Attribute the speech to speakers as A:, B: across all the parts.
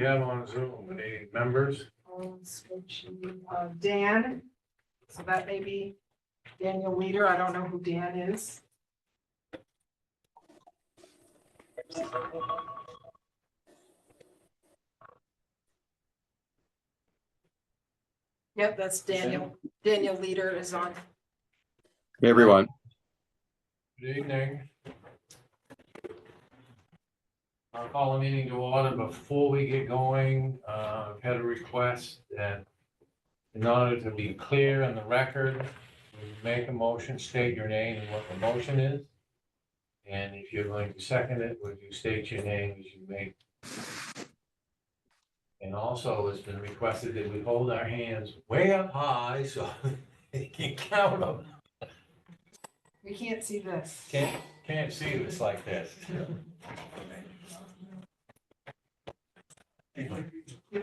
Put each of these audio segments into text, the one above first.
A: have on Zoom? Any members?
B: Dan, so that may be Daniel Leader. I don't know who Dan is. Yep, that's Daniel. Daniel Leader is on.
C: Hey, everyone.
A: Good evening. I'll call the meeting to order. Before we get going, I've had a request that in order to be clear in the record, you make a motion, state your name and what the motion is. And if you're going to second it, would you state your name as you make? And also, it's been requested that we hold our hands way up high so they can count them.
B: We can't see this.
A: Can't see this like this.
B: It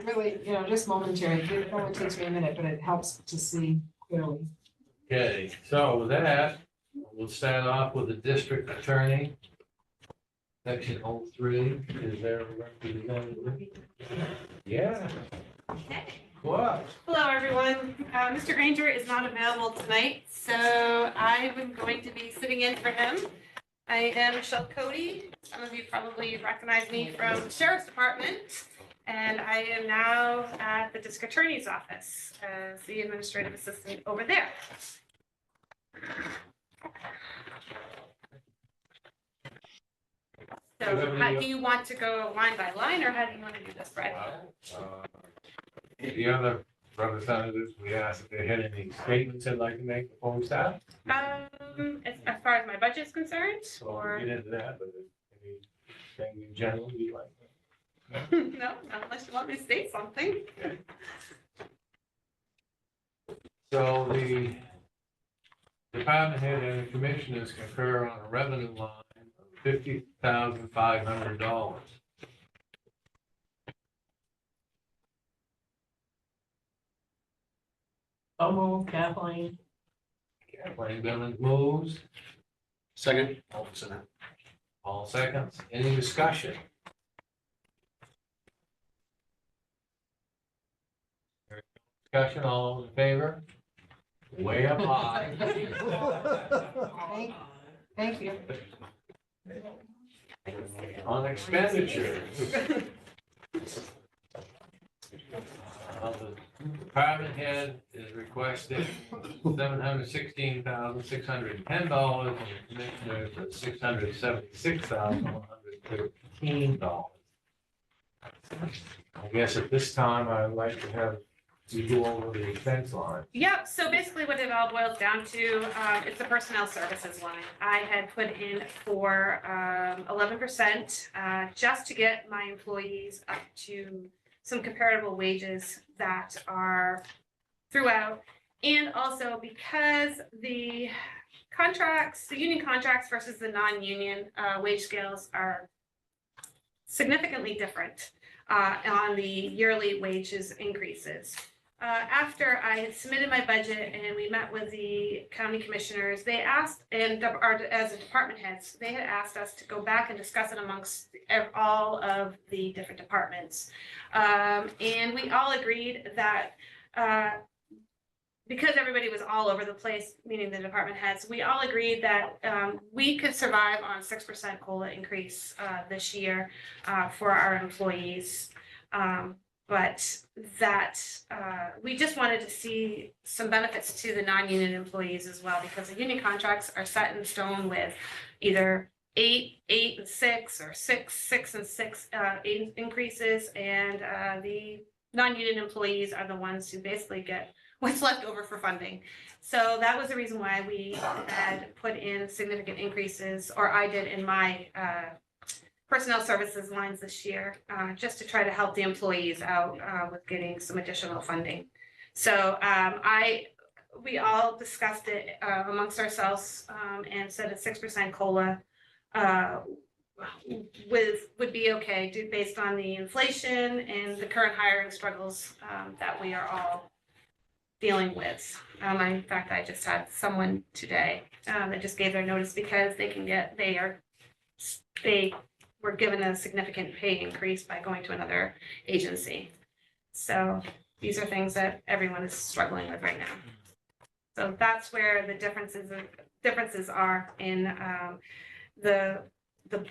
B: really, just momentary. It only takes me a minute, but it helps to see clearly.
A: Okay, so with that, we'll start off with the district attorney. Section 03, is there a representative? Yeah,
D: Okay.
A: what?
D: Hello, everyone. Mr. Granger is not available tonight, so I'm going to be sitting in for him. I am Michelle Cody. Some of you probably recognize me from the Sheriff's Department, and I am now at the District Attorney's Office as the administrative assistant over there. So how do you want to go line by line, or how do you want to do this, Brett?
A: The other representatives, we asked if they had any statements they'd like to make before we start.
D: As far as my budget is concerned,
A: So
D: or?
A: we'll get into that, but anything in general you'd like?
D: No, not unless you want me to state something.
A: So the department head and the commissioners concur on a revenue line of $50,500.
B: I'll move, Kathleen.
A: Kathleen Billings moves.
C: Second.
A: All seconds. Any discussion? Discussion, all those in favor? Way up high.
B: Thank you.
A: On expenditures. The department head is requesting $716,610, and the commissioners at $676,113. I guess at this time, I'd like to have you go over the expense line.
D: Yep, so basically what it all boils down to, it's the personnel services line. I had put in for 11%, just to get my employees up to some comparable wages that are throughout. And also because the contracts, the union contracts versus the non-union wage scales are significantly different on the yearly wages increases. After I had submitted my budget and we met with the county commissioners, they asked, and as a department heads, they had asked us to go back and discuss it amongst all of the different departments. And we all agreed that because everybody was all over the place, meaning the department heads, we all agreed that we could survive on 6% COLA increase this year for our employees. But that we just wanted to see some benefits to the non-union employees as well, because the union contracts are set in stone with either 8, 8 and 6, or 6, 6 and 6 increases, and the non-union employees are the ones who basically get what's left over for funding. So that was the reason why we had put in significant increases, or I did in my personnel services lines this year, just to try to help the employees out with getting some additional funding. So we all discussed it amongst ourselves and said a 6% COLA would be okay based on the inflation and the current hiring struggles that we are all dealing with. In fact, I just had someone today that just gave their notice because they we're given a significant pay increase by going to another agency. So these are things that everyone is struggling with right now. So that's where the differences are in the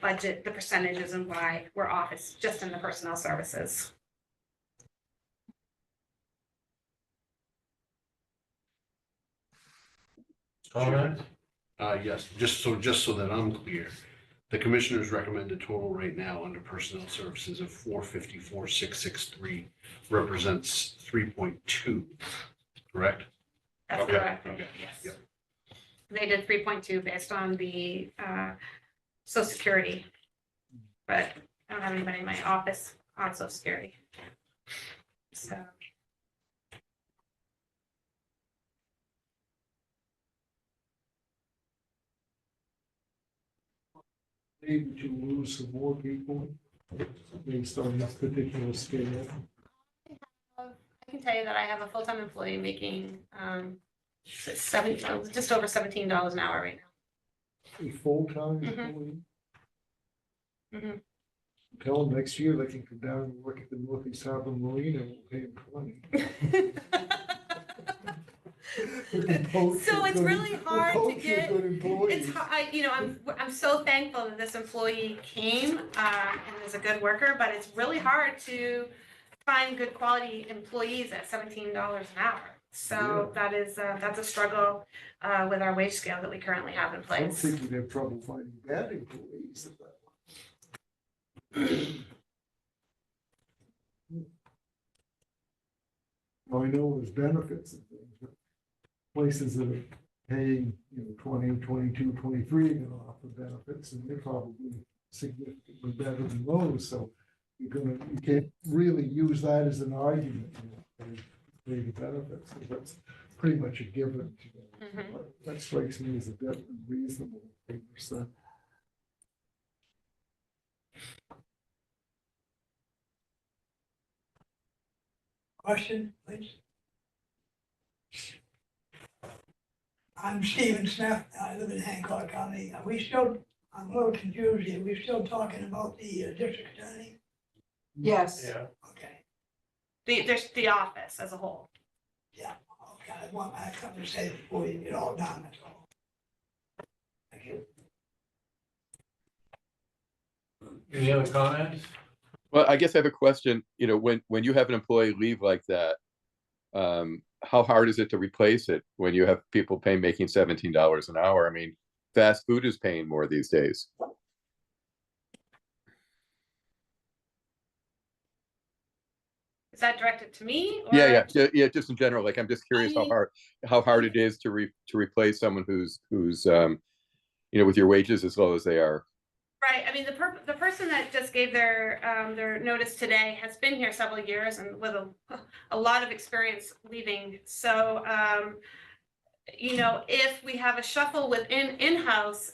D: budget, the percentages, and why we're off. It's just in the personnel services.
A: Comment?
C: Yes, just so that I'm clear, the commissioner's recommended total right now under personnel services of 454,663 represents 3.2, correct?
D: That's
C: Okay,
D: correct.
C: okay,
D: Yes.
C: yep.
D: They did 3.2 based on the Social Security. But I don't have anybody in my office on Social Security. So,
E: Maybe to lose some more people based on this particular scale.
D: I can tell you that I have a full-time employee making just over $17 an hour right
E: A full-time
D: Mhm.
E: employee.
D: now. Mhm.
E: Tell them next year they can come down and work at the Northeast Harbor Marine and we'll pay them plenty.
D: So it's really hard to get.
E: It's
D: It's hard, I'm so thankful that this employee came, and is a good worker, but it's really hard to find good quality employees at $17 an hour. So that's a struggle, with our wage scale that we currently have in
E: I don't
D: place.
E: think we'd have trouble finding bad employees at that. I know there's benefits and things, but places that are paying, 20, 22, 23 are gonna offer benefits, and they're probably significantly better than those, so you can't really use that as an argument, pay the benefits, 'cause that's pretty much a given.
D: Mhm.
E: That strikes me as a definitely reasonable 8%.
F: Question, please. I'm Stephen Smith, I live in Hancock County. Are we still, I'm a little confused here, we still talking about the district attorney?
B: Yes.
A: Yeah.
F: Okay,
D: There's the office as a whole.
F: okay, I want my company to say before you get all done, that's all. Thank you.
A: Any other comments?
C: Well, I guess I have a question, when you have an employee leave like that, how hard is it to replace it when you have people making $17 an hour? I mean, fast food is paying more these days.
D: Is that directed to me? Or?
C: Yeah, just in general, like, I'm just curious
D: I-
C: how hard it is to replace someone who's with your wages as low as they are.
D: Right, I mean, the person that just gave their notice today has been here several years and with a lot of experience leaving. So, if we have a shuffle within in-house,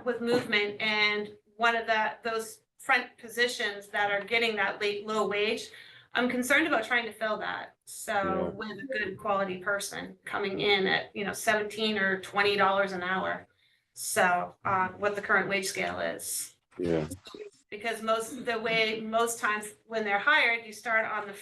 D: with movement and one of those front positions that are getting that low wage, I'm concerned about trying to fill that. So
C: Yeah.
D: with a good quality person coming in at, $17 or $20 an hour. So, what the current wage scale is.
C: Yeah.
D: Because most times when they're hired, you start on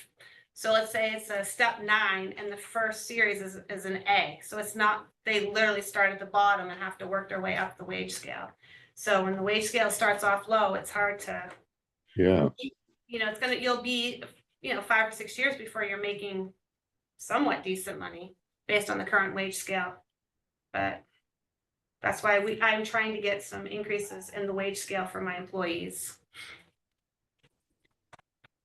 D: so let's say it's a step 9 and the first series is an A. So it's not, they literally start at the bottom and have to work their way up the wage scale. So when the wage scale starts off low, it's hard to,
C: Yeah.
D: you'll be, 5 or 6 years before you're making somewhat decent money based on the current wage scale. But that's why I'm trying to get some increases in the wage scale for my employees.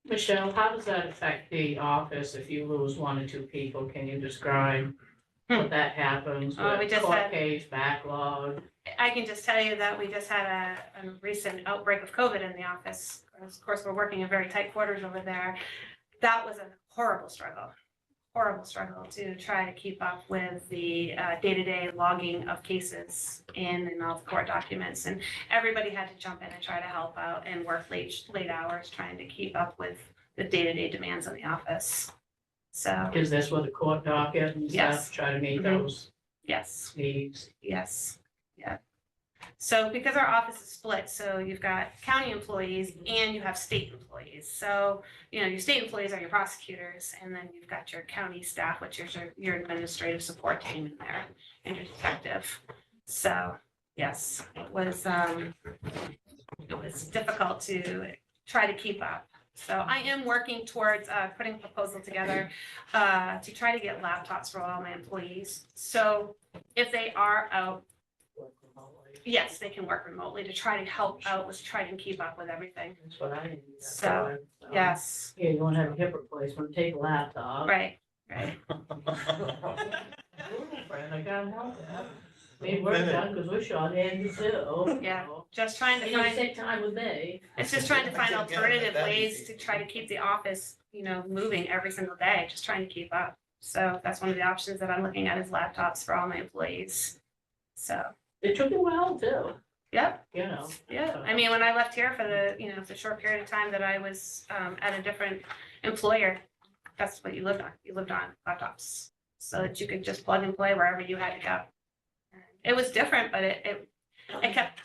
G: Michelle, how does that affect the office if you lose 1 or 2 people? Can you describe what that happens
D: We
G: with
D: just
G: court
D: had-
G: case backlog?
D: I can just tell you that we just had a recent outbreak of COVID in the office. Of course, we're working in very tight quarters over there. That was a horrible struggle to try to keep up with the day-to-day logging of cases and all the court documents. And everybody had to jump in and try to help out and work late hours trying to keep up with the day-to-day demands in the office. So,
G: Is this with the court docket and
D: Yes.
G: stuff, try to meet
D: Mhm.
G: those
D: yes.
G: needs?
D: Yes, yeah. So because our office is split, so you've got county employees and you have state employees. So, your state employees are your prosecutors, and then you've got your county staff, which is your administrative support team in there, and your detective. So, yes, it was difficult to try to keep up. So I am working towards putting a proposal together to try to get laptops for all my employees. So if they are out,
G: Work remotely.
D: yes, they can work remotely to try to help out with trying to keep up with everything.
G: That's what I need.
D: So, Yes,
G: Yeah, you wanna have a hip replacement, take a laptop.
D: right.
G: Friend, I can't help that. We work done because we're short-handed too.
D: Yeah. Just trying to
G: You know,
D: find,
G: take time with me.
D: it's just trying to find
H: Yeah,
D: alternative
H: that'd be
D: ways
H: easy.
D: to try to keep the office, moving every single day, just trying to keep up. So that's one of the options that I'm looking at is laptops for all my employees. So,
G: It took a while too,
D: yep.
G: you know.
D: Yeah, I mean, when I left here for the short period of time that I was at a different employer, that's what you lived on. You lived on laptops so that you could just plug and play wherever you had to go. It was different, but it kept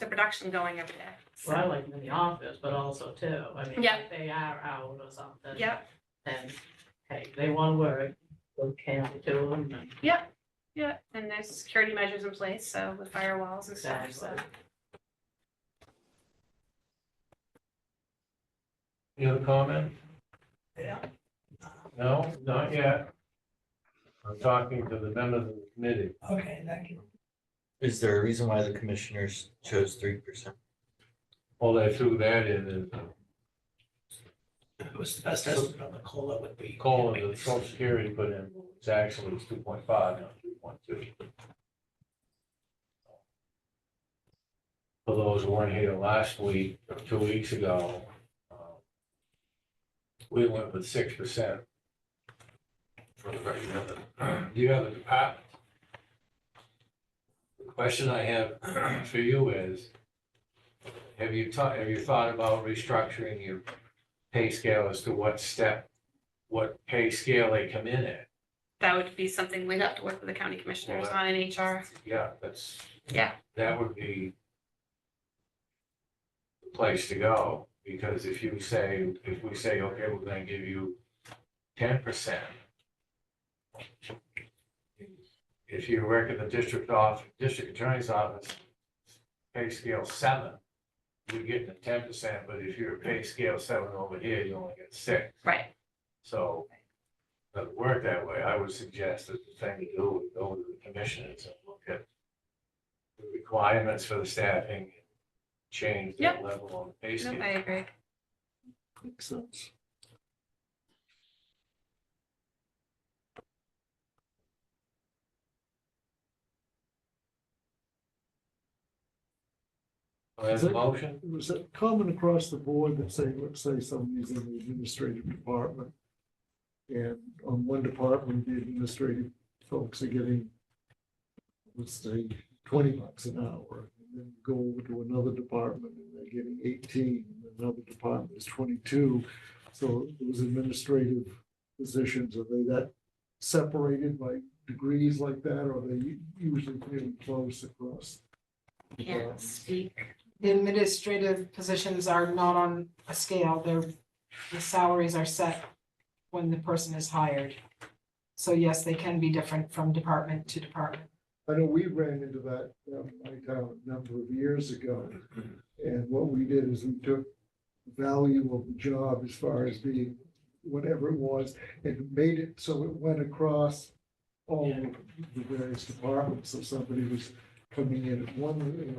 D: the production going every day. So,
G: Well, I like them in the office, but also too, I mean,
D: Yep.
G: if they are out or something.
D: Yep,
G: Then, hey, they wanna work, go camp to them and.
D: yeah, and there's security measures in place, so with firewalls and stuff, so.
G: Exactly.
A: Any other comment?
F: Yeah.
A: No, not yet. I'm talking to the members of the committee.
F: Okay, thank you.
H: Is there a reason why the commissioners chose 3%?
A: All they threw that in is
I: It was the best estimate on the COLA would be.
A: calling the social security put in, it's actually 2.5, not 3.2. For those who weren't here last week, or 2 weeks ago, we went with 6% for the regular. Do you have a department? The question I have for you is, have you thought about restructuring your pay scale as to what pay scale they come in at?
D: That would be something we'd have to work with the county commissioners on in HR.
A: Yeah, that's.
D: Yeah.
A: That would be the place to go, because if we say, okay, we're gonna give you 10%. If you work at the district attorney's office, pay scale 7, you're getting a 10%, but if you're a pay scale 7 over here, you only get 6.
D: Right.
A: So, it doesn't work that way. I would suggest that the thing to do would go to the commissioners and look at the requirements for the staffing, change that level on the pay
D: No,
A: scale.
D: I agree.
E: Makes sense.
A: There's a motion.
E: Was it common across the board that say, let's say somebody's in the administrative department? And on one department, the administrative folks are getting, let's say, $20 an hour. And then go over to another department and they're getting 18, and another department is 22. So those administrative positions, are they that separated by degrees like that, or are they usually pretty close across?
D: Can't
E: departments?
D: speak.
B: The administrative positions are not on a scale, the salaries are set when the person is hired. So yes, they can be different from department to department.
E: I know we ran into that in my town a number of years ago. And what we did is we took the value of the job as far as being whatever it was and made it so it went across all of the various departments. So somebody was coming in at one area,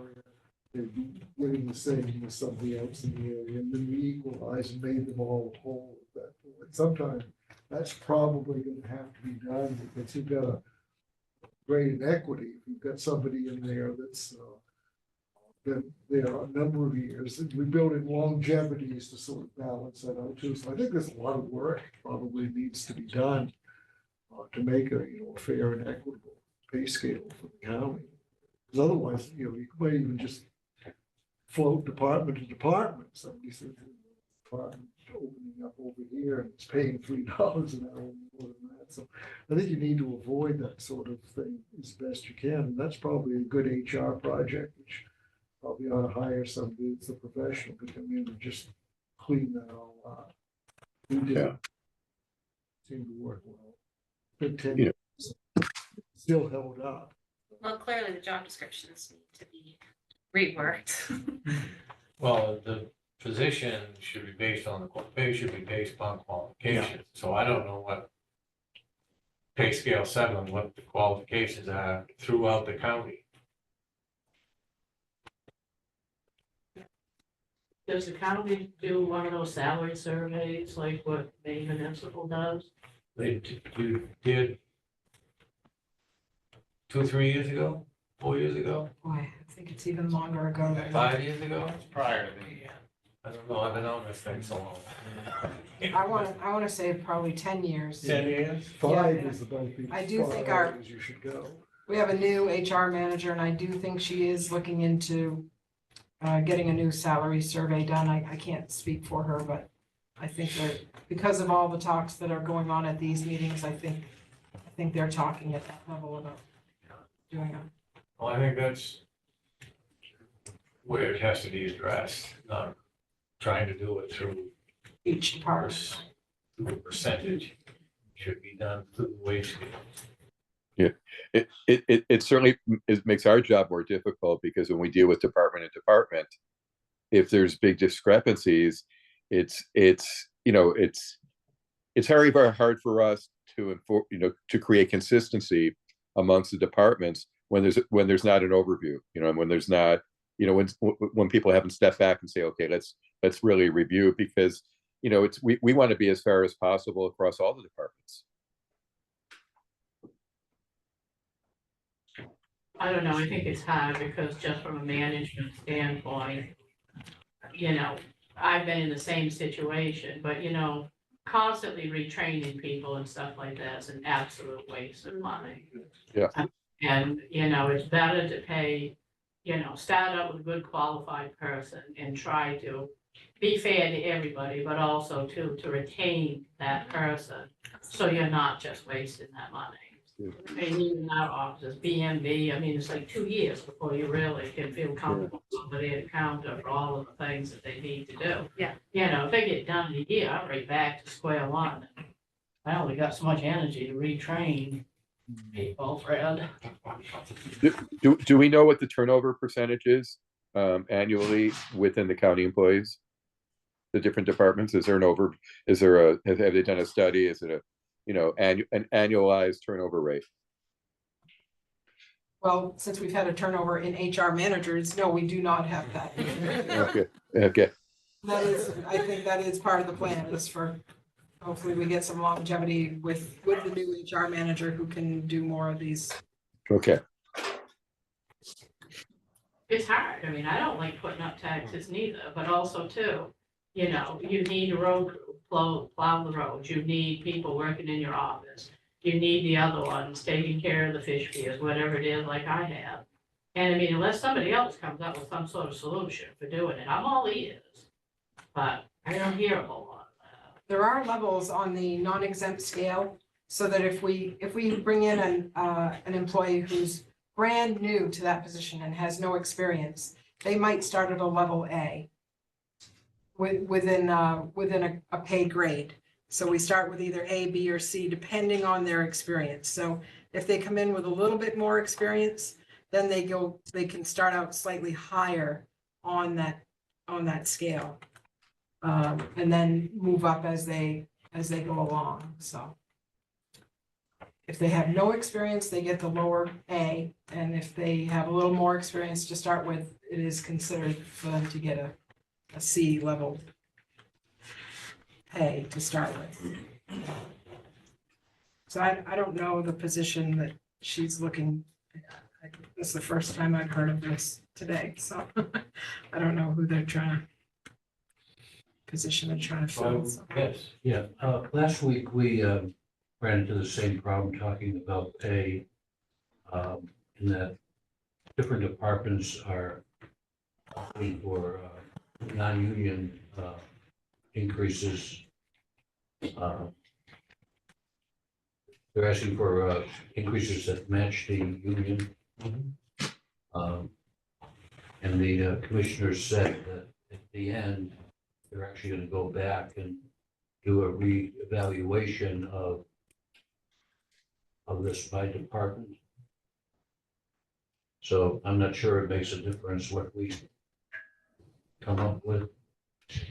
E: they'd be getting the same as somebody else in the area, and then we equalized and made them all whole at that point. Sometimes that's probably gonna have to be done because you've got a great inequity. If you've got somebody in there that's been there a number of years, and we build in longevities to sort of balance that out too. So I think there's a lot of work probably needs to be done to make a fair and equitable pay scale for the county. Because otherwise, you might even just float department to department. Somebody says, department opening up over here and it's paying $3 an hour more than that. So I think you need to avoid that sort of thing as best you can. And that's probably a good HR project, which probably ought to hire somebody that's a professional to come in and just clean that all up. We did.
C: Yeah.
E: Seemed to work well. Been 10
C: Yeah.
E: years. Still held up.
D: Well, clearly the job descriptions need to be reworked.
A: Well, the position should be based on, the pay should be based upon qualifications. So I don't know what pay scale 7, what the qualifications are throughout the county.
G: Does the county do one of those salary surveys like what Maine Municipal does?
A: You did 2-3 years ago, 4 years ago,
B: Boy, I think it's even longer ago than that.
A: 5 years ago? It's prior to me, yeah. I don't know, I've been on this thing so long.
B: I wanna say probably 10 years.
A: 10 years?
E: 5
B: Yeah.
E: is about the.
B: I do think
E: far
B: our-
E: out as you should go.
B: We have a new HR manager, and I do think she is looking into getting a new salary survey done. I can't speak for her, but I think that because of all the talks that are going on at these meetings, I think they're talking at that level about doing a,
A: Well, I think that's where it has to be addressed, not trying to do it through
B: each department.
A: through a percentage. It should be done through the wage scale.
C: It certainly makes our job more difficult because when we deal with department to department, if there's big discrepancies, it's very, very hard for us to to create consistency amongst the departments when there's not an overview, and when there's not, when people haven't stepped back and say, okay, let's really review, because we want to be as fair as possible across all the departments.
G: I don't know, I think it's hard because just from a management standpoint, I've been in the same situation, but constantly retraining people and stuff like that is an absolute waste of money.
C: Yeah.
G: And, it's better to pay, start out with a good qualified person and try to be fair to everybody, but also to retain that person. So you're not just wasting that money. And even our offices, BMB, it's like 2 years before you really can feel comfortable with somebody at counter for all of the things that they need to do.
D: Yeah.
G: If they get done in a year, I'm right back to square one. I only got so much energy to retrain people, Fred.
C: Do we know what the turnover percentage is annually within the county employees? The different departments, have they done a study? Is it an annualized turnover rate?
B: Well, since we've had a turnover in HR managers, no, we do not have that.
C: Okay.
B: That is, I think that is part of the plan, is for, hopefully we get some longevity with the new HR manager who can do more of these.
C: Okay.
G: It's hard. I don't like putting up taxes neither, but also too, you need a road crew, plow the roads. You need people working in your office. You need the other ones taking care of the fish piers, whatever it is, like I have. And unless somebody else comes up with some sort of solution for doing it, I'm all ears. But I don't hear a whole lot of that.
B: There are levels on the non-exempt scale, so that if we bring in an employee who's brand new to that position and has no experience, they might start at a level A within a pay grade. So we start with either A, B, or C, depending on their experience. So if they come in with a little bit more experience, then they can start out slightly higher on that scale. And then move up as they go along, so. If they have no experience, they get the lower A, and if they have a little more experience to start with, it is considered for them to get a C level pay to start with. So I don't know the position that she's looking, this is the first time I've heard of this today, so I don't know who they're trying to position they're trying to fill. So.
A: Yes.
I: Yeah, last week we ran into the same problem talking about pay, in that different departments are looking for non-union increases. They're asking for increases that match the union. Um, And the commissioners said that at the end, they're actually gonna go back and do a reevaluation of this by department. So I'm not sure it makes a difference what we come up with.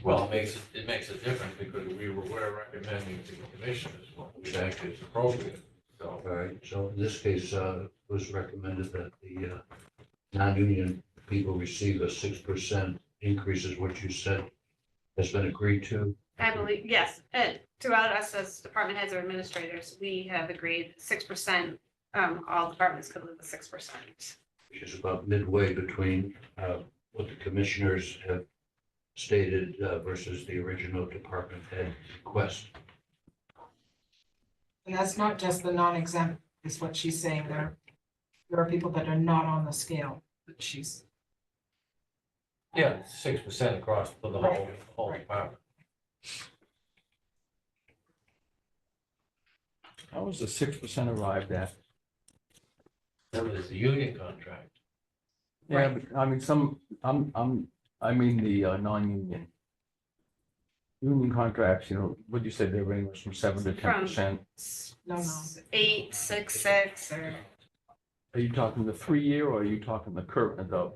A: Well, it makes a difference because we're recommending to the commissioners what we think is appropriate, so.
I: All right, so in this case, it was recommended that the non-union people receive a 6% increase, is what you said has been agreed to.
D: I believe, yes, and throughout us as department heads or administrators, we have agreed 6%, all departments could live with 6%.
I: Which is about midway between what the commissioners have stated versus the original department head request.
B: And that's not just the non-exempt, is what she's saying there. There are people that are not on the scale, that she's,
A: Yeah, 6% across for the whole department.
J: How was the 6% arrived at?
A: That was the union contract.
J: Yeah, but I mean, I mean the non-union. Union contracts, what'd you say, they range from 7 to 10%?
B: no.
D: 8, 6, 6, or
J: Are you talking the 3-year or are you talking the current, the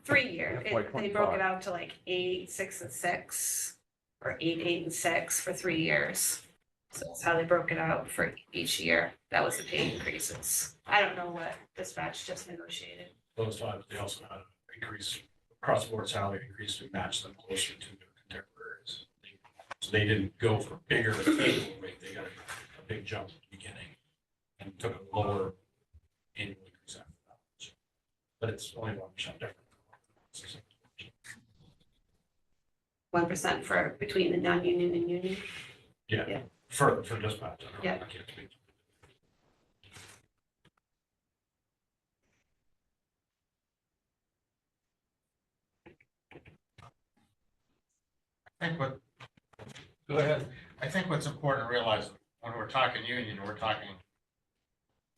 D: 3-year.
J: FY
D: They broke
J: 25.
D: it out to like 8, 6, and 6, or 8, 8, and 6 for 3 years. So that's how they broke it out for each year. That was the pay increases. I don't know what dispatch just negotiated.
K: Those times, they also had an increase, across board salary increase to match them closer to their contemporaries. So they didn't go for bigger annual rate, they got a big jump at the beginning and took a lower annual increase after that. But it's only 1% different.
D: 1% for between the non-union and union.
K: Yeah,
D: Yeah.
K: for dispatch.
D: Yeah.
K: I can't speak.
L: I think what,
A: Go ahead.
L: I think what's important to realize when we're talking union, we're talking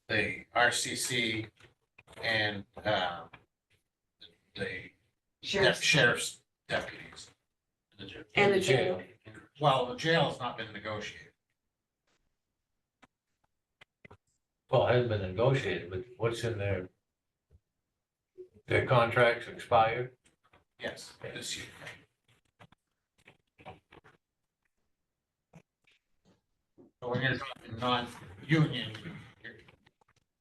L: the RCC and the sheriff's deputies.
D: And the jail.
L: Well, the jail has not been negotiated.
A: Well, it hasn't been negotiated, but what's in their contracts expired?
L: Yes, this year. So when you're talking non-union,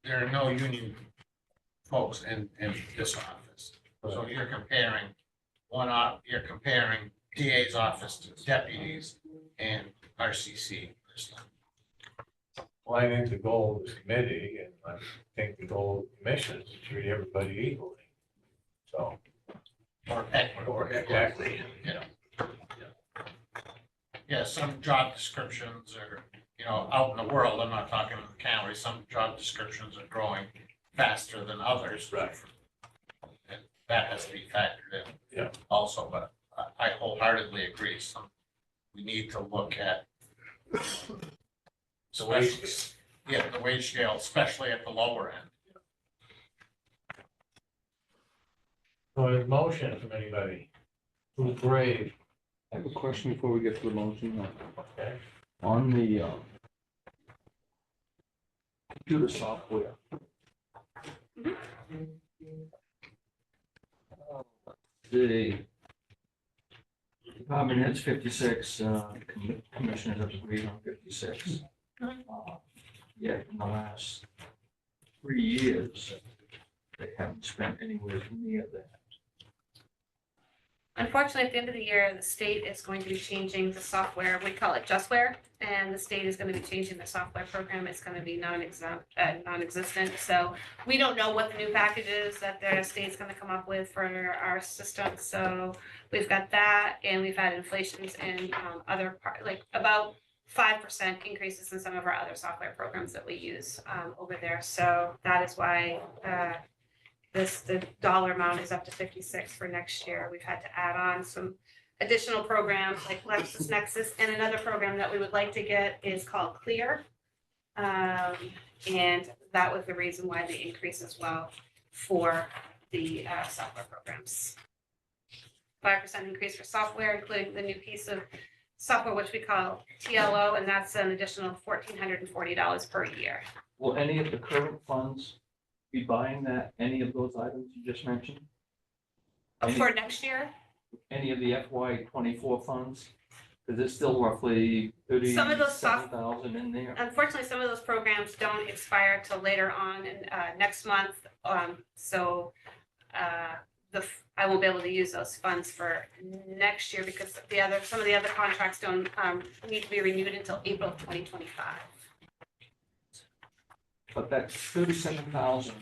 L: there are no union folks in this office. So you're comparing you're comparing DA's office to deputies and RCC.
A: Well, I think the goal of this committee, and I think the goal of the commission is to treat everybody equally. So.
L: Or equitable.
A: Exactly.
L: Yeah, some job descriptions are, out in the world, I'm not talking in the county, some job descriptions are growing faster than others.
A: Right.
L: And that has to be factored in.
A: Yeah.
L: Also, but I wholeheartedly agree, we need to look at.
A: The wage
L: The wage scale, especially at the lower end.
A: So a motion from anybody? Who's brave?
J: I have a question before we get to the motion.
A: Okay.
J: On the computer software. The department heads 56, commissioners have agreed on 56. Yet in the last 3 years, they haven't spent anywhere near that.
D: Unfortunately, at the end of the year, the state is going to be changing the software. We call it Justware, and the state is going to be changing the software program. It's going to be non-existent. So we don't know what the new package is that the state's going to come up with for our system. So we've got that, and we've had inflations in other like about 5% increases in some of our other software programs that we use over there. So that is why the dollar amount is up to 56 for next year. We've had to add on some additional programs like LexisNexis, and another program that we would like to get is called Clear. And that was the reason why the increase as well for the software programs. 5% increase for software, including the new piece of software, which we call TLO, and that's an additional $1,440 per year.
J: Will any of the current funds be buying that, any of those items you just mentioned?
D: For next year,
J: Any of the FY 24 funds? Because there's still roughly
D: Some of those soft-
J: 37,000 in there.
D: unfortunately, some of those programs don't expire till later on in next month. So I won't be able to use those funds for next year because some of the other contracts don't need to be renewed until April of 2025.
J: But that 37,000,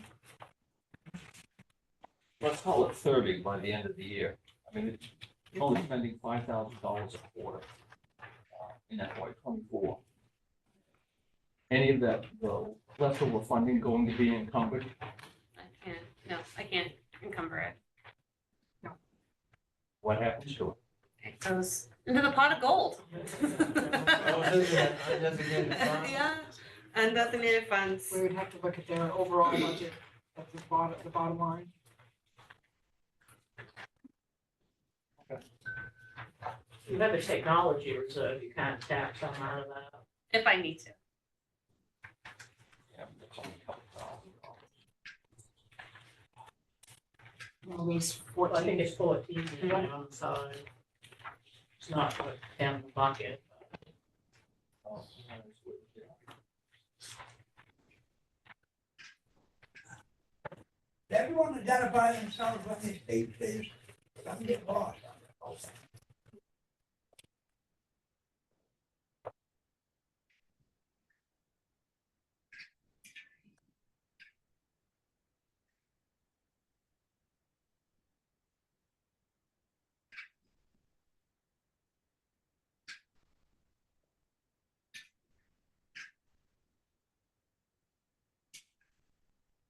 J: let's call it 30 by the end of the year. I mean, it's only spending $5,000 a quarter in FY 24. Any of that, the leftover funding going to be encumbered?
D: I can't encumber it.
J: What happens to it?
D: It goes into the pot of gold. Yeah, undesignated funds.
B: We would have to look at their overall budget at the bottom line.
G: You have a technology reserve, you can't tax them out of that.
D: If I need to.
J: Yeah, it's only a couple $1,000.
B: Well, there's
G: Well, I think
B: 14.
G: it's 14 on the side. It's not like down the bucket.
J: Oh,
F: Everyone identify themselves when they state this, I'm getting lost.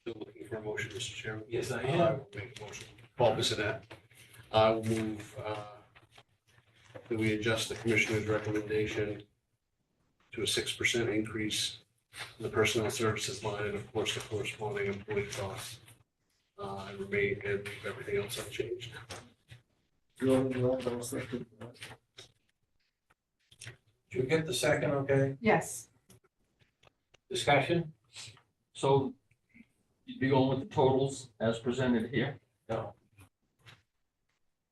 K: Still looking for a motion, Mr. Chairman?
A: Yes, I
K: I
A: am.
K: will make a motion. Paul Bissonnette. I will move that we adjust the commissioner's recommendation to a 6% increase in the personnel services line, and of course, the corresponding employee costs. And remain and leave everything else unchanged.
E: I'll second that.
A: Did you get the second, okay?
B: Yes,
A: Discussion?
J: So you'd be going with the totals as presented here?
A: No.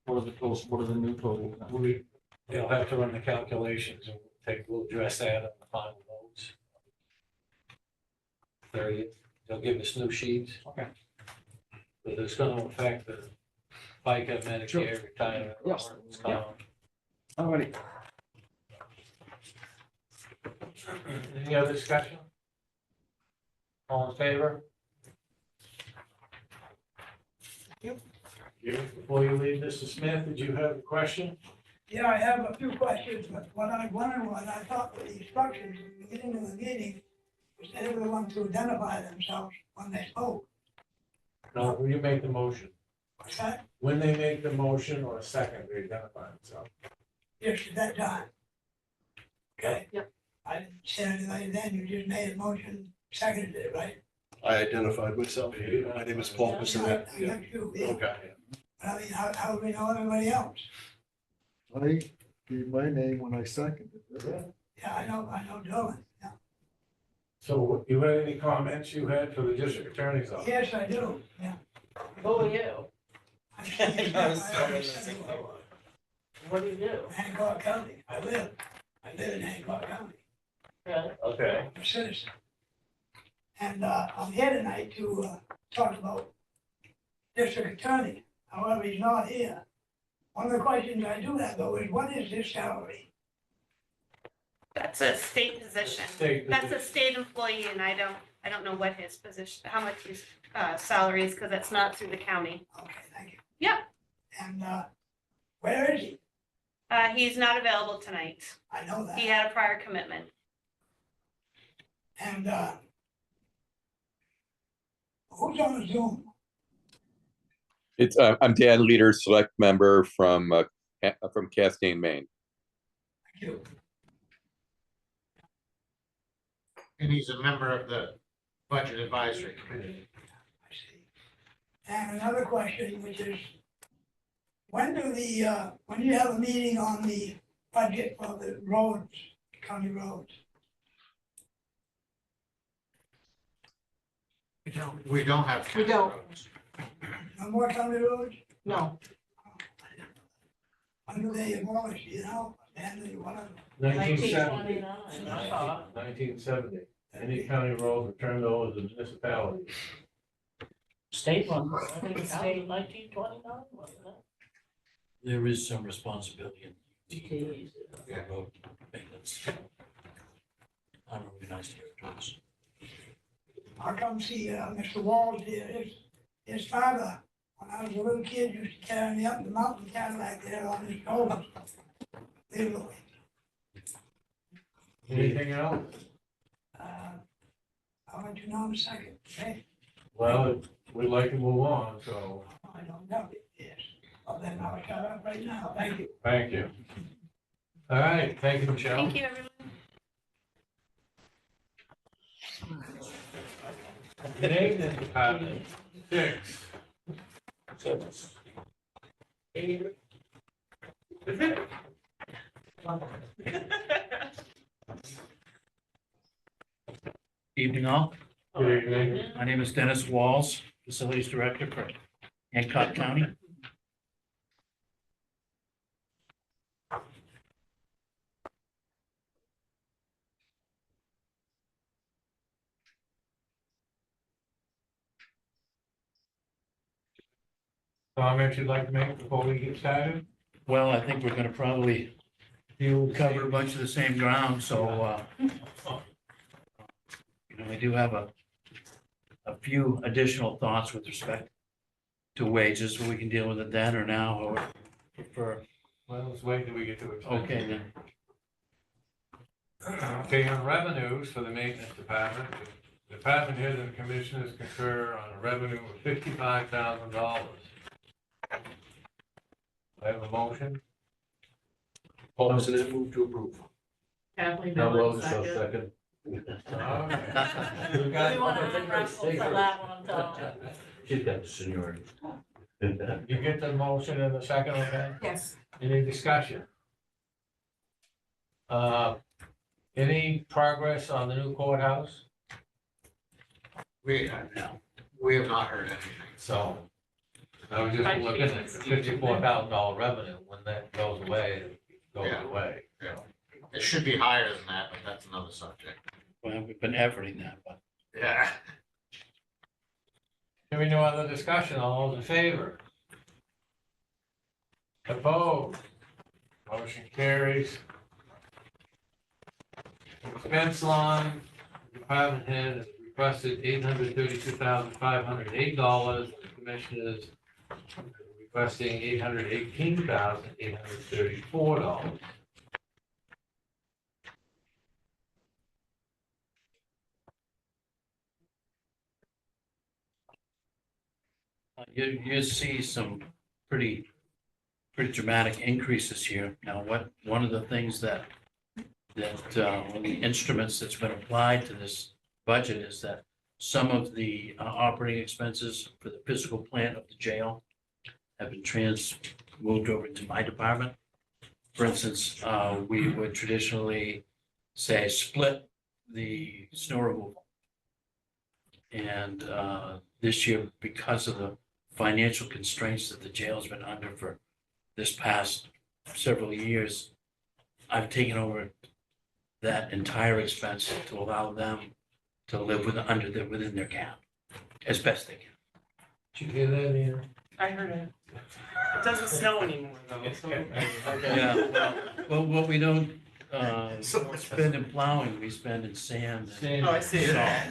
J: What are the totals, what are the new totals now?
A: They'll have to run the calculations and we'll address that in the final votes. 30th, they'll give us new sheets.
J: Okay.
A: But it's gonna affect the FICA, Medicare, retirement.
J: Yes.
A: workers' comp.
J: Alrighty.
A: Any other discussion? All in favor? Before you leave, Mr. Smith, did you have a question?
F: Yeah, I have a few questions, but what I wondered was, I thought with the instructions at the beginning of the meeting, was that everyone to identify themselves when they spoke.
A: No, when you make the motion.
F: What's that?
A: When they make the motion or a second, they identify themselves.
F: Just at that time. Okay?
G: Yep.
F: I didn't say anything then, you just made a motion, seconded it, right?
K: I identified myself. My name is Paul Bissonnette.
F: I got you, yeah.
K: Okay.
F: But I mean, how do we know everybody else?
E: I gave my name when I seconded it.
F: Yeah, I know Dylan, yeah.
A: So you had any comments you had for the district attorney's office?
F: Yes, I do, yeah.
G: Who are you?
F: I'm saying,
G: What do you do?
F: Hancock County, I live in Hancock County,
G: Really?
A: Okay.
F: I'm a citizen. And, I'm here tonight to, talk about district attorney, however, he's not here. One of the questions I do have though is, what is his salary?
D: That's a state position. That's a state employee, and I don't know what his position, how much his salary is, because it's not through the county.
F: Okay, thank you.
D: Yep.
F: And, where is he?
D: He's not available tonight.
F: I know that.
D: He had a prior commitment.
F: And, who's on the Zoom?
C: It's, I'm Dan Leader, select member from from Castine, Maine.
F: Thank you.
L: And he's a member of the Budget Advisory Committee.
F: I see. And another question, which is, when do when do you have a meeting on the budget for the roads, county roads?
L: We don't have.
B: We don't.
L: roads.
F: No more county roads?
B: No,
F: When do they abolish, you know, and whatever?
A: 1970.
G: 1929.
A: 1970. Any county roads were turned over to the municipality.
G: State one, I think it's state 1929, wasn't it?
H: There is some responsibility in
G: Jeez.
H: road maintenance. Unorganized territories.
F: How come see, Mr. Walls here, his father, when I was a little kid, used to carry me up the mountain Cadillac there on his shoulders. Literally.
A: Anything else?
F: I'll let you know in a second, okay?
A: Well, we'd like to move on, so
F: I don't know, yes. Well, then I'll shut up right now, thank you.
A: thank you. All right, thank you, Michelle.
D: Thank you, everyone.
A: Maintenance Department, 6. Is it?
M: Evening all.
A: Good evening.
M: My name is Dennis Walls, Facilities Director for Hancock County.
A: Comments you'd like to make before we get started?
M: Well, I think we're gonna probably cover a bunch of the same ground, so, I do have a few additional thoughts with respect to wages, but we can deal with it then or now, or prefer.
A: Well, let's wait till we get to it.
M: Okay, then.
A: Okay, on revenues for the maintenance department, the department head and the commissioners concur on a revenue of $55,000. I have a motion.
I: Paul, President, move to approve.
G: Kathleen
I: Now,
G: Miller,
I: Rose, so
G: second.
I: second.
A: Okay.
G: We want to have Russell for that one, Tom.
I: She's got the seniority.
A: You get the motion in the second, okay?
B: yes,
A: Any discussion? Any progress on the new courthouse?
L: We have not heard anything.
A: So, I was just looking at the $54,000 revenue, when that goes away, it goes
L: Yeah.
A: away.
L: Yeah. It should be higher than that, but that's another subject.
M: Well, we've been efforting that, but
L: Yeah.
A: Hearing no other discussion, all those in favor? Opposed? Motion carries. Expense line, department head has requested $832,508. The commissioners requesting $818,834.
M: you see some pretty dramatic increases here. Now, one of the things that one of the instruments that's been applied to this budget is that some of the operating expenses for the physical plant of the jail have been moved over to my department. For instance, we would traditionally say split the snow removal. And this year, because of the financial constraints that the jail's been under for this past several years, I've taken over that entire expense to allow them to live within their cap as best they can.
A: Did you hear that, Ian?
N: I heard it. It doesn't snow anymore though, so.
M: Yeah, well, what we don't spend in plowing, we spend in sand and
N: Oh, I see
M: salt.
N: that.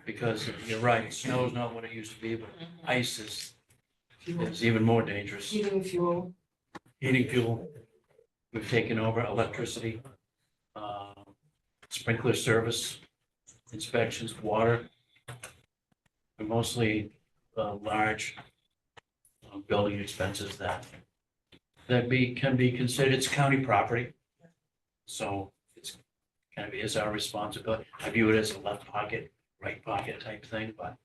M: Because you're right, snow is not what it used to be, but ice is even more dangerous.
B: heating fuel,
M: Heating fuel, we've taken over electricity, sprinkler service, inspections, water. And mostly large building expenses that can be considered, it's county property. So it's kind of is our responsibility. I view it as a left pocket, right pocket type thing, but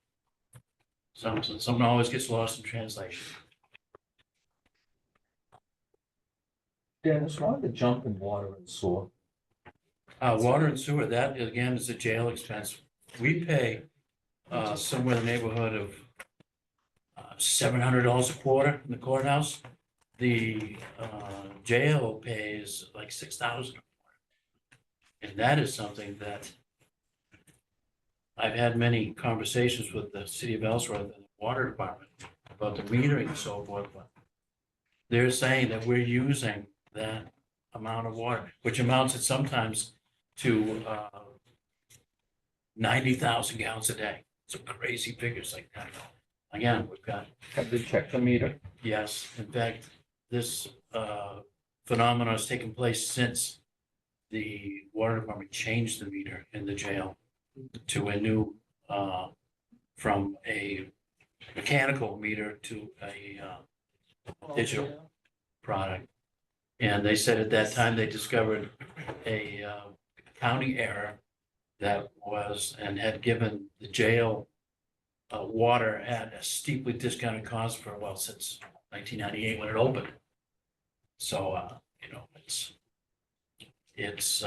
M: something always gets lost in translation.
J: Dennis, why the jump in water and sewer?
M: Water and sewer, that again is a jail expense. We pay somewhere in the neighborhood of $700 a quarter in the courthouse. The jail pays like $6,000. And that is something that I've had many conversations with the city of Ellsworth and the water department about the metering and so forth, but they're saying that we're using that amount of water, which amounts at sometimes to 90,000 gallons a day. Some crazy figures like that. Again, we've got.
J: Have they checked the meter?
M: Yes, in fact, this phenomenon has taken place since the water department changed the meter in the jail to a new, from a mechanical meter to a digital product. And they said at that time they discovered a county error that was and had given the jail water at a steeply discounted cost for, well, since 1998 when it opened. So, it's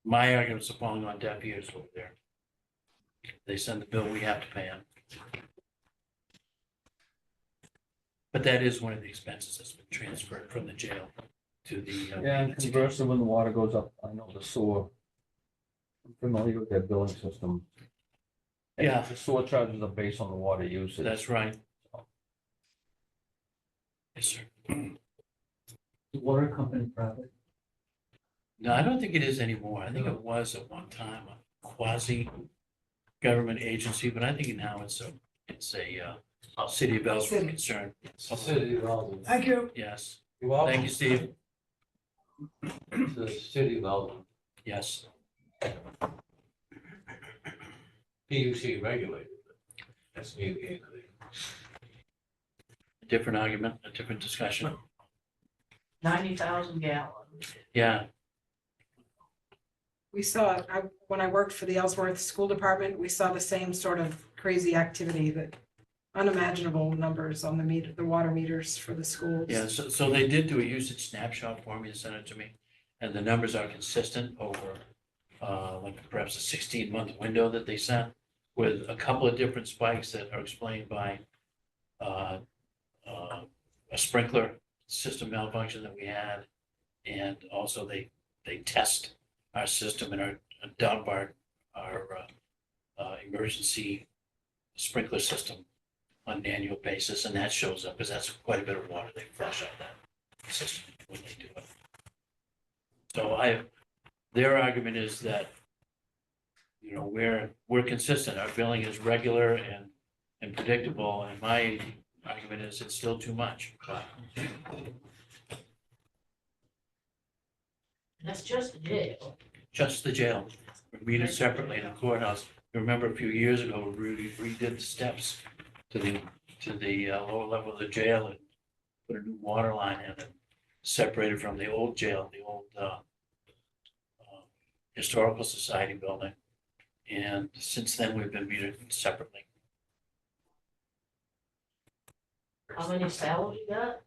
M: my arguments are falling on deaf ears over there. They send the bill, we have to pay them. But that is one of the expenses that's been transferred from the jail to the.
J: Yeah, and conversely, when the water goes up, I know the sewer. I'm familiar with their billing system. And
M: Yeah.
J: The sewer charges are based on the water usage.
M: That's right. Yes, sir.
J: The water company private?
M: No, I don't think it is anymore. I think it was at one time a quasi-government agency, but I think now it's a city of Ellsworth concern.
A: City development.
F: Thank you.
M: Yes.
A: You're welcome.
M: Thank you, Steve.
A: The city development,
M: Yes.
A: PUC regulated. That's neither here nor there.
M: A different argument, a different discussion.
G: 90,000 gallons.
M: Yeah,
B: We saw, when I worked for the Ellsworth School Department, we saw the same sort of crazy activity, that unimaginable numbers on the water meters for the schools.
M: yeah. So they did do a usage snapshot for me and sent it to me. And the numbers are consistent over like perhaps a 16-month window that they sent, with a couple of different spikes that are explained by a sprinkler system malfunction that we had. And also they test our system and our dump our emergency sprinkler system on an annual basis, and that shows up because that's quite a bit of water they flush out that system when they do it. So their argument is that, we're consistent. Our billing is regular and predictable, and my argument is it's still too much.
G: That's just the jail.
M: Just the jail. We're metered separately in the courthouse. You remember a few years ago, we redid the steps to the lower level of the jail and put a new water line in and separated from the old jail, the old Historical Society building. And since then, we've been metered separately.
G: How many cells you got?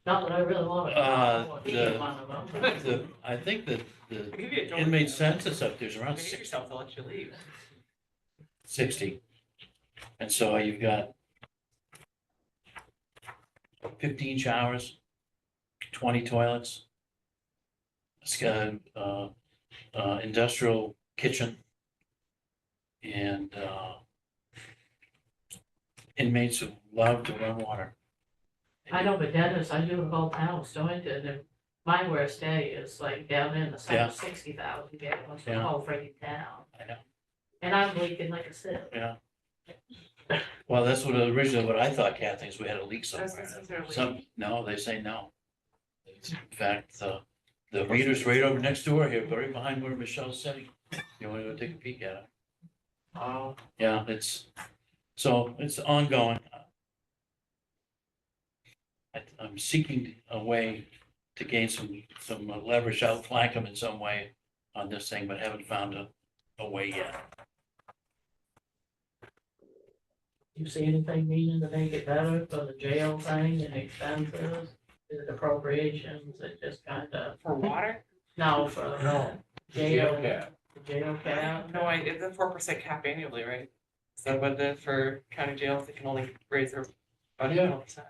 G: Not that I really want to.
M: I think that the
N: Maybe it don't-
M: inmate census up there's around
N: Get
M: 60.
N: yourself to let you leave.
M: 60. And so you've got 15 showers, 20 toilets. It's got industrial kitchen. And inmates who love to run water.
G: I know, but Dennis, I do the whole town, Stonington, and my worst day is like down in the
M: Yeah.
G: 60,000 gallons, the
M: Yeah.
G: whole freaking town.
M: I know.
G: And I'm leaking like a sieve.
M: Yeah. Well, that's originally what I thought, Kathy, is we had a leak
N: That's
M: somewhere.
N: necessarily.
M: No, they say no. In fact, the meter's right over next door here, right behind where Michelle's sitting. You want to go take a peek at it?
N: Oh,
M: Yeah, it's ongoing. I'm seeking a way to gain some leverage, outflank them in some way on this thing, but haven't found a way yet.
G: You see anything needing to make it better for the jail thing and expenses? Is it appropriations? It just kind of,
N: For water?
G: no, for
A: No.
G: jail,
A: Yeah.
G: jail
N: I
G: cap?
N: have no idea, it's a 4% cap annually, right? So what it is for county jails, they can only raise their budget
A: Yeah.
N: 4%.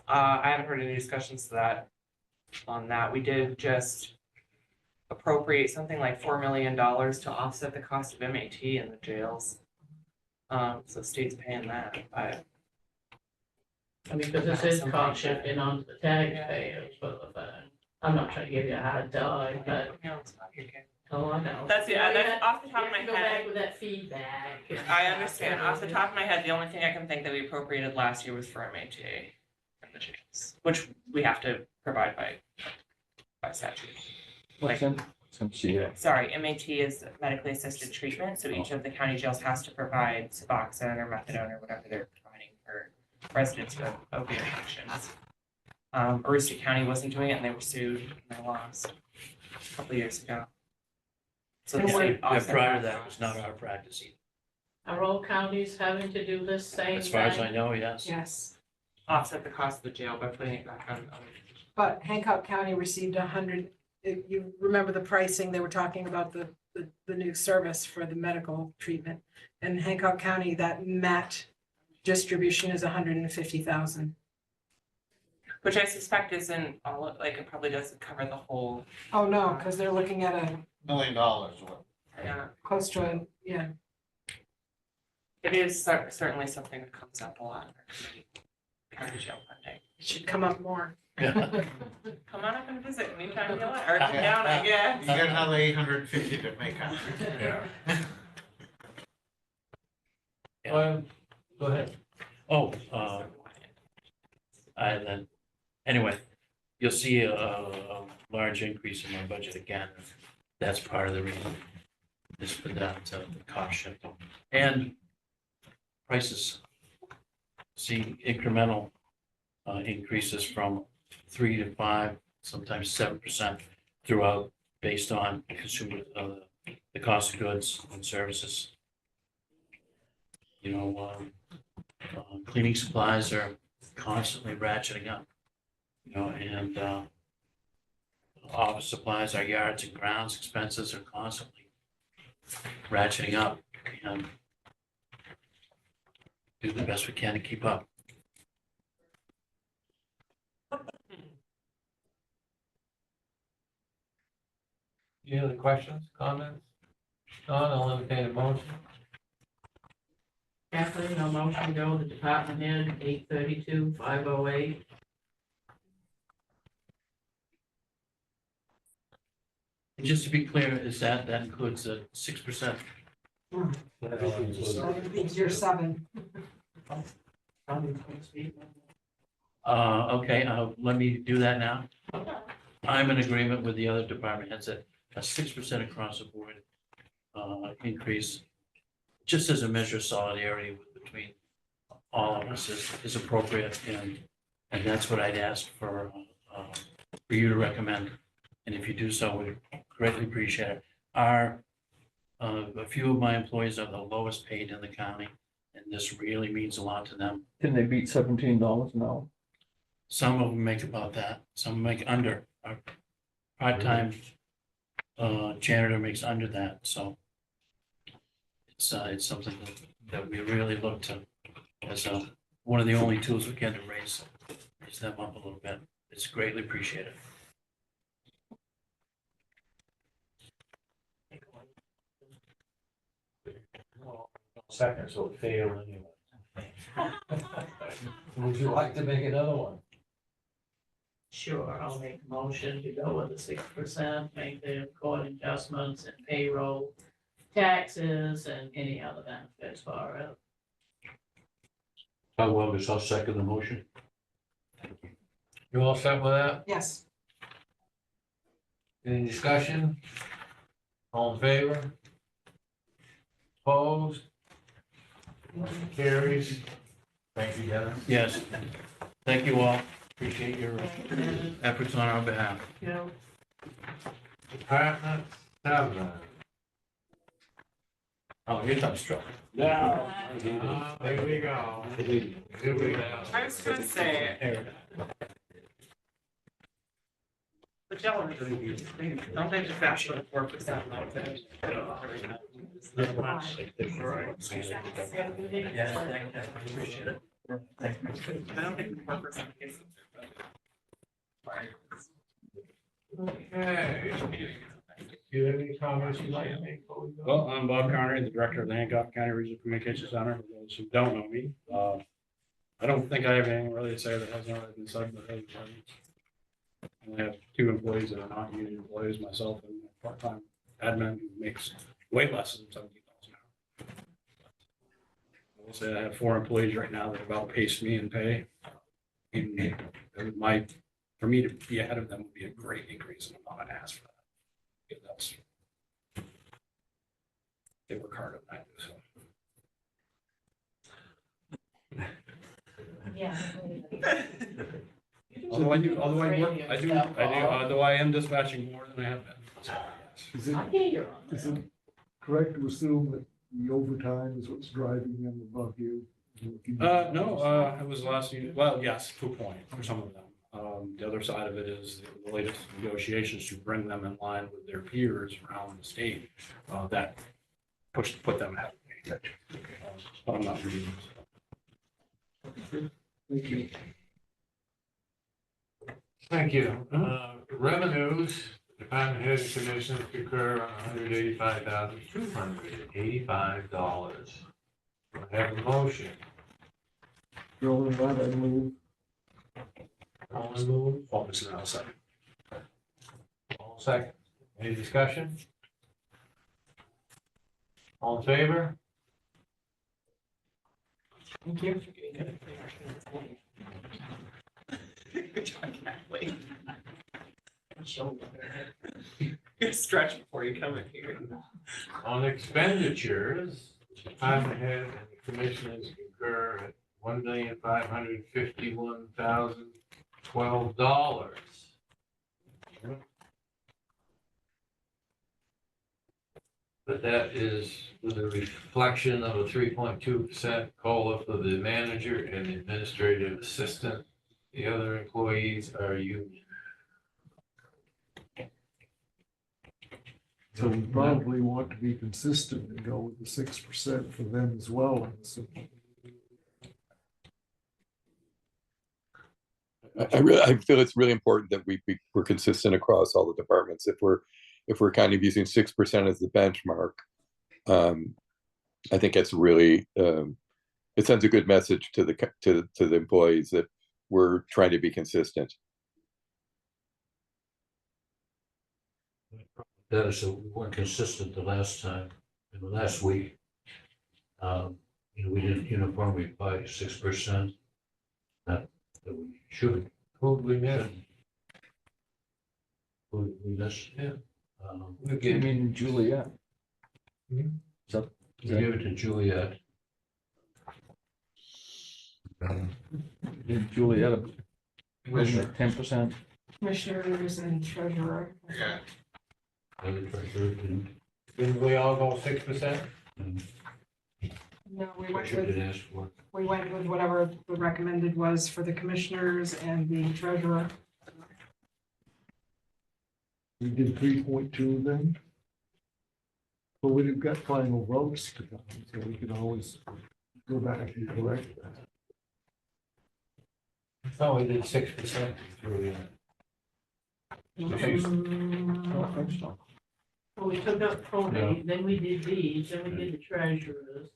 N: I haven't heard any discussions to that, on that. We did just appropriate something like $4 million to offset the cost of MAT in the jails. So state's paying that, but
G: I mean, because this is cost shifting onto the taxpayers for the thing. I'm not trying to give you a hard time, but,
N: no, it's not your game.
G: oh, I know.
N: That's off the top of my
G: You have to go back
N: head.
G: with that feedback.
N: I understand. Off the top of my head, the only thing I can think that we appropriated last year was for MAT in the jails, which we have to provide by statute.
J: What's in?
N: Sorry, MAT is medically assisted treatment, so each of the county jails has to provide Suboxone or methadone or whatever they're providing for residents with opioid addictions. Aroostook County wasn't doing it and they were sued and they lost a couple years ago. So the state
M: Yeah,
N: offset
M: prior to that, it was not our practice either.
G: Are all counties having to do this same
M: As far as I
G: thing?
M: know, yes.
B: Yes,
N: offset the cost of the jail by putting it back on.
B: but Hancock County received 100, if you remember the pricing, they were talking about the new service for the medical treatment. And Hancock County, that MAT distribution is 150,000.
N: Which I suspect isn't all, like, it probably doesn't cover the whole,
B: Oh, no, because they're looking at a
L: $1 million or what?
B: close to a, yeah.
N: it is certainly something that comes up a lot in our community. County jail funding.
B: It should come up more.
N: Come on up and visit anytime you want, or come down, I guess.
L: You get another 850 to make up.
A: Yeah. Go ahead.
M: Oh, anyway, you'll see a large increase in my budget again. That's part of the reason, is for that cost shift. And prices, see incremental increases from 3 to 5, sometimes 7% throughout, based on consumer, the cost of goods and services. You know, cleaning supplies are constantly ratcheting up, you know, and office supplies, our yards and grounds expenses are constantly ratcheting up, and do the best we can to keep up.
A: Any other questions, comments? None, I'll entertain a motion.
G: Kathleen, no motion to go to department head, 832-508.
M: And just to be clear, is that includes a 6%?
B: Year 7.
M: Okay, let me do that now. I'm in agreement with the other department heads that a 6% across the board increase, just as a measure of solidarity between all of us is appropriate, and that's what I'd ask for you to recommend. And if you do so, we greatly appreciate it. A few of my employees are the lowest paid in the county, and this really means a lot to them.
J: Can they beat $17 an hour?
M: Some of them make about that, some make under. Our part-time janitor makes under that, so it's something that we really look to as one of the only tools we can to raise them up a little bit. It's greatly appreciated.
A: Second, so it failed anyway. Would you like to make another one?
G: Sure, I'll make a motion to go with the 6%, make the court adjustments and payroll, taxes, and any other benefits for it.
I: I'll second the motion.
A: You all set with that?
B: Yes.
A: Any discussion? All in favor? Opposed? Motion carries. Thank you, Dennis.
M: Yes, Thank you all,
A: Appreciate your
M: efforts on our behalf.
A: Department 7.
L: Oh, you're done struck.
A: There we go. Here we go.
N: I was gonna say, the gentleman, don't they just actually 4% like that? I don't think 4% is.
A: Okay. Do you have any comments you'd like to make? before we go?
K: Well, I'm Bob Connery, the director of the Hancock County Regional Communications Center, for those who don't know me. I don't think I have anything really to say that hasn't already been said, but I only have 2 employees that are not union employees, myself and a part-time admin who makes way less than $70,000 an hour. I will say I have 4 employees right now that have outpaced me in pay. For me to be ahead of them would be a great increase, and I'm not gonna ask for that. Because that's, they work hard on that, so.
G: Yeah.
K: Although I am dispatching more than I have been. So, yes.
E: Is it,
G: I hear you on
E: is
G: that.
E: it correct to assume that the overtime is what's driving them above you?
K: No, it was last year, well, yes, to a point for some of them. The other side of it is the latest negotiations to bring them in line with their peers around the state, that put them ahead of me. But I'm not reading.
E: Thank you.
A: Thank you. Revenues, department head and commissioners concur on $185,285. I have a motion.
E: Joe and Bud, I move.
A: All in move,
K: Officer now, second.
A: all second. Any discussion? All in favor?
B: Thank you.
N: Good job, Kathleen. You stretch before you come in here.
A: On expenditures, department head and the commissioners concur at $1,551,012. But that is with a reflection of a 3.2% COLA for the manager and the administrative assistant. The other employees are union.
E: So we probably want to be consistent and go with the 6% for them as well.
C: I feel it's really important that we're consistent across all the departments. If we're kind of using 6% as the benchmark, I think it's really it sends a good message to the employees that we're trying to be consistent.
I: That is, we weren't consistent the last time, in the last week. We didn't uniformly by 6%. That we should.
A: Who we miss?
I: We missed.
A: Yeah.
J: You mean Juliet?
A: Mhm.
J: So,
I: We give it to Juliet.
J: did Juliet, wasn't it 10%?
B: Commissioners and treasurer.
L: Yeah.
I: The treasurer didn't,
A: Didn't we all go 6%?
I: and
B: No,
I: treasurer didn't ask for.
B: we went with whatever the recommended was for the commissioners and the treasurer.
E: We did 3.2 then. But we've got final votes to come, so we can always go back and correct that.
A: I thought we did 6%. Julia.
J: I don't think so.
G: Well, we took up probate, then we did these, then we did the treasurers.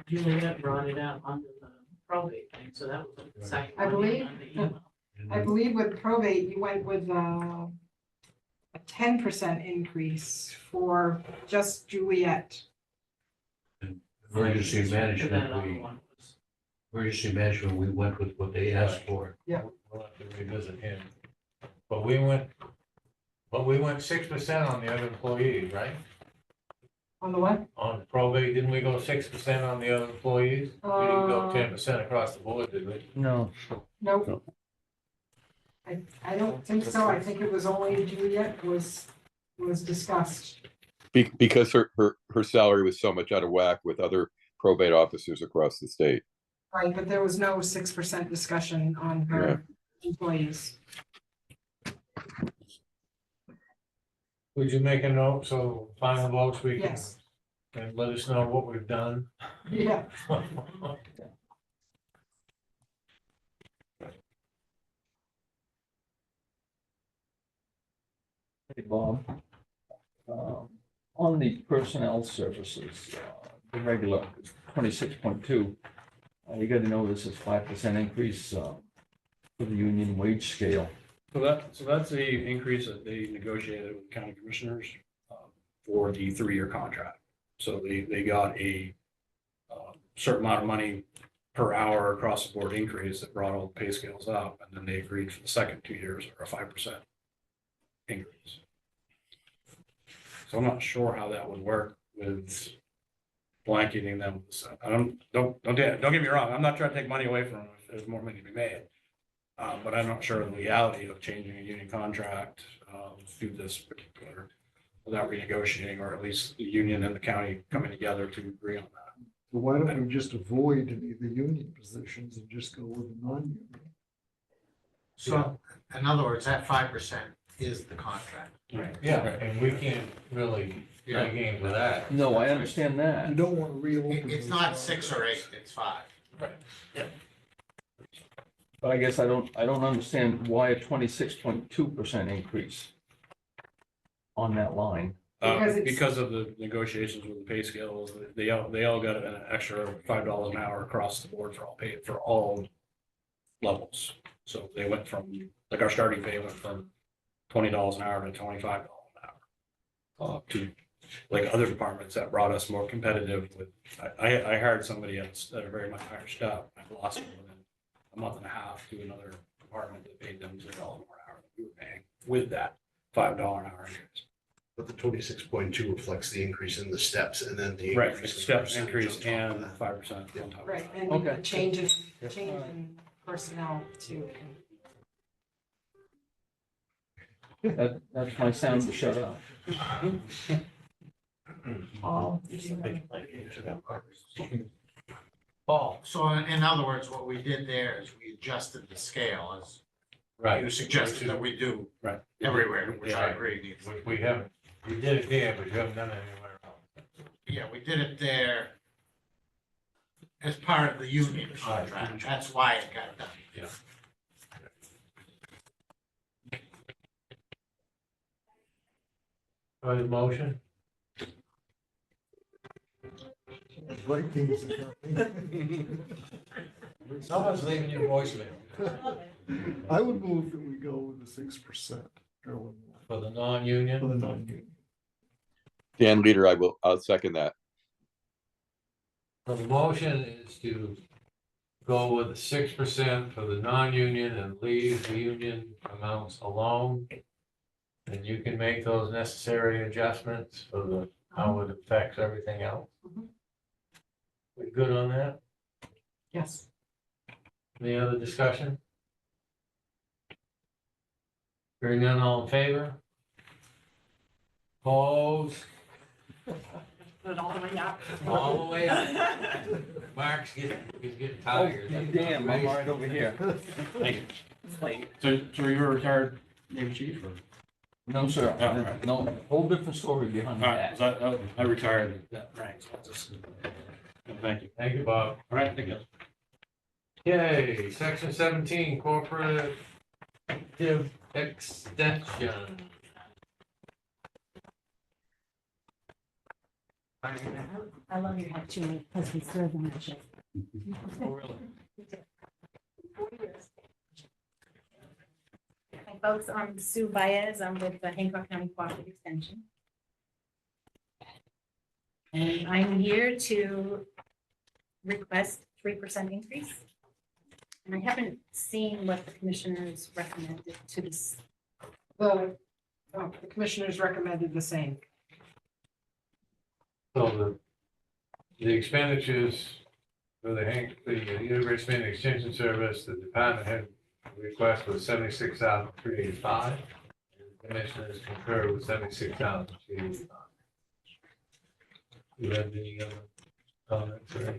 G: Juliet brought it up under the probate thing, so that was the second.
B: I
G: one
B: believe-
G: on the email.
B: I believe with probate, you went with a 10% increase for just Juliet.
I: Emergency
G: So that
I: management,
G: other
I: we,
G: one was-
I: emergency management, we went with what they asked for.
A: We'll have to revisit him. But we went 6% on the other employees, right?
B: On the what?
A: On probate, didn't we go 6% on the other employees? We didn't go
B: Uh,
A: 10% across the board, did we?
J: No.
B: Nope.
C: No.
B: I don't think so. I think it was only Juliet was discussed.
C: Because her salary was so much out of whack with other probate officers across the state.
B: Right, but there was no 6% discussion on her employees.
A: Would you make a note so final votes we can,
B: Yes.
A: and let us know what we've done?
B: Yeah.
J: Hey, Bob. On the personnel services, the regular 26.2, you got to know this is 5% increase for the union wage scale.
K: So that's the increase that they negotiated with county commissioners for the 3-year contract. So they got a certain amount of money per hour across the board increase that brought all the pay scales up, and then they agreed for the second 2 years for a 5% increase. So I'm not sure how that would work with blanketing them. Don't get me wrong. I'm not trying to take money away from them if there's more money to be made. But I'm not sure of the legality of changing a union contract through this particular, without renegotiating, or at least the union and the county coming together to agree on that.
E: So why don't we just avoid any of the union positions and just go with the non-union?
L: So, in other words, that 5% is the contract.
A: Yeah, and we can't really play games with that.
J: No, I understand that.
E: You don't want to reopen.
L: It's
E: those
L: not 6 or 8,
E: contracts.
L: it's 5.
J: But I guess I don't understand why a 26.2% increase on that line.
B: Because it's-
K: Because of the negotiations with the pay scales, they all got an extra $5 an hour across the board for all levels. So they went from, like, our starting pay went from $20 an hour to $25 an hour. To, like, other departments that brought us more competitive with, I hired somebody at a very much higher step. I lost them within a month and a half to another department that paid them $0 more an hour than we were paying with that $5 an hour increase.
O: But the 26.2 reflects the increase in the steps and then the.
K: Right,
O: increase in the
K: steps
O: percentage
K: increase
O: on top of
K: and
O: that.
K: 5% on top of
B: Right,
K: that.
B: and
J: Okay.
B: the change in personnel too.
J: That's my sound to shut up.
A: Paul.
L: So in other words, what we did there is we adjusted the scale as
A: Right.
L: you suggested that we do
K: Right.
L: everywhere, which I
A: Yeah.
L: agree needs.
A: Which we haven't, you did it there, but you haven't done it anywhere else.
L: Yeah, we did it there as part of the union contract. That's why it got done.
A: Yeah. Motion?
E: Vikings.
A: Someone's leaving your voicemail
E: I would move that we go with the 6% going
A: for the
E: for
A: non-union.
E: the non-union.
C: Dan Leader, I'll second that.
A: So the motion is to go with the 6% for the non-union and leave the union amounts alone. And you can make those necessary adjustments for the, how it affects everything else.
B: Mhm.
A: We good on that?
B: Yes.
A: Any other discussion? Hearing none, all in favor? Opposed?
D: Put it all the way up.
A: All the way up. Mark's getting tired.
J: Oh, damn, I'm right over here.
K: Thank you.
D: It's late.
K: So you're a retired Navy chief, or?
J: No, sir.
K: Oh, all right.
J: No, whole different story behind
K: All right,
J: that.
K: so I retired at that rank, so I'll just, thank you.
A: Thank you, Bob.
K: All right, thank you.
A: Okay, section 17, corporate active extension.
P: I love your hat too, because we serve on the ship.
J: Oh, really?
P: Hi folks, I'm Sue Baez, I'm with the Hancock County Cooperative Extension. And I'm here to request 3% increase. And I haven't seen what the commissioners recommended to this.
B: The commissioners recommended the same.
A: So the expenditures for the University Spending Extension Service, the department had request was 76,385. Commissioners concur with 76,385. You have any other comments or?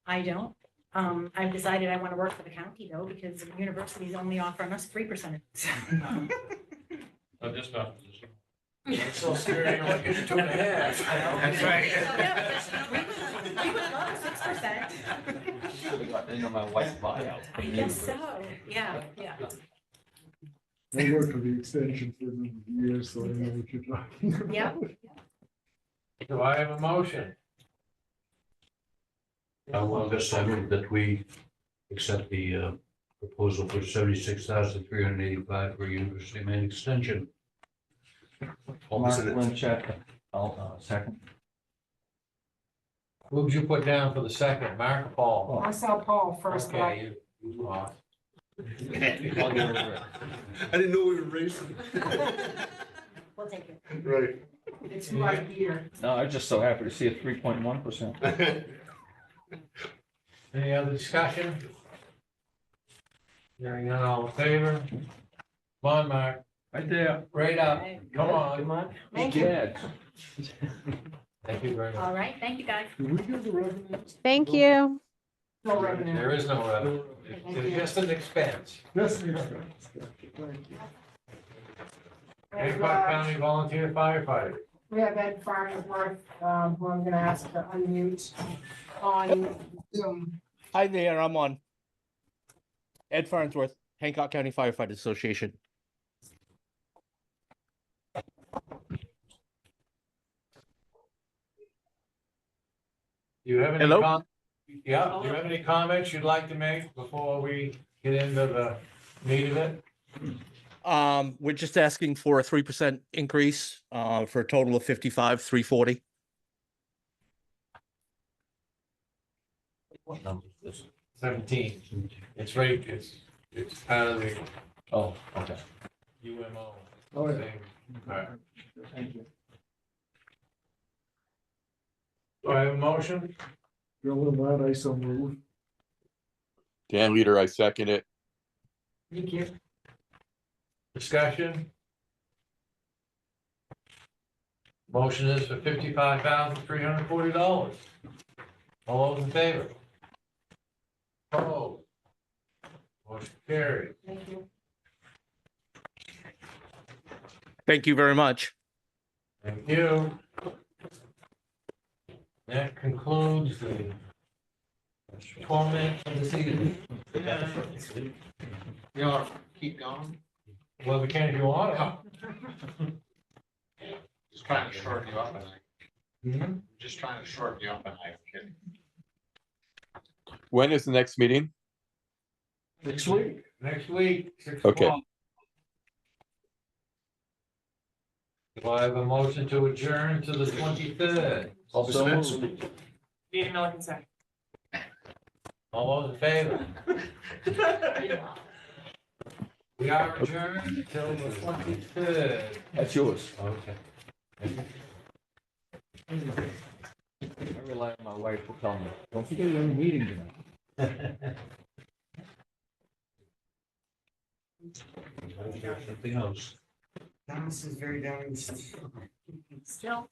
P: I don't. I've decided I want to work for the county though, because the university's only offering us 3%.
K: But this not.
A: So scary, you only get 2.5.
K: That's right.
P: We would love 6%.
J: My wife's buyout.
P: I guess so, yeah.
E: I worked for the extension for a number of years, so I know what you're talking about.
P: Yep.
A: Do I have a motion?
I: I move that we accept the proposal for 76,385 for University Main Extension.
J: Mark Lynchett, I'll, second.
A: Who would you put down for the second? Mark or Paul?
B: I saw Paul first, but
A: Okay, you lost.
J: I'll get over it.
O: I didn't know we were racing.
P: We'll take it.
O: Right.
B: it's right here.
J: No, I'm just so happy to see a 3.1%.
A: Any other discussion? Hearing none, all in favor? Come on, Mark,
J: Right there.
A: right up, come on.
J: on.
B: Thank you.
J: Dad.
A: Thank you very much.
P: All right, thank you, guys.
E: Did we get the revenues?
Q: Thank you.
B: No revenue.
A: There is no revenue, it's just an expense.
E: Yes, yes, yes. Thank you.
B: And,
A: Hancock County Volunteer Firefighter.
B: we have Ed Farnsworth, who I'm gonna ask to unmute on Zoom.
R: Hi there, I'm on. Ed Farnsworth, Hancock County Firefighters Association.
A: Do you have any
R: Hello?
A: Yeah, do you have any comments you'd like to make before we get into the meat of it?
R: We're just asking for a 3% increase, for a total of 55,340.
I: What number is this?
A: 17. It's right, it's part of the
J: Oh, okay.
A: UMO
E: Oh, yeah.
A: thing. All right.
E: Thank you.
A: Do I have a motion?
E: Bill and Matt, I so move.
C: Dan Leader, I second it.
B: Thank you.
A: Discussion? Motion is for $55,340. All those in favor? Opposed? Motion carried.
B: Thank you.
R: Thank you very much.
A: Thank you. That concludes the 12 minutes of this evening.
L: You know, keep going,
A: Well, we can if you want
L: just trying to shorten you up and
A: to.
L: just trying to shorten you up and I'm kidding.
C: When is the next meeting?
E: Next week.
A: Next week, 6
C: Okay.
A: o'clock. Do I have a motion to adjourn to the 23rd?
J: Also moved.
N: Need no consent.
A: All those in favor? We are adjourned till the 23rd.
J: That's yours.
A: Okay.
J: I rely on my wife to tell me, don't forget you're in a meeting tonight.
I: Something else.
N: This is very down.
P: Still.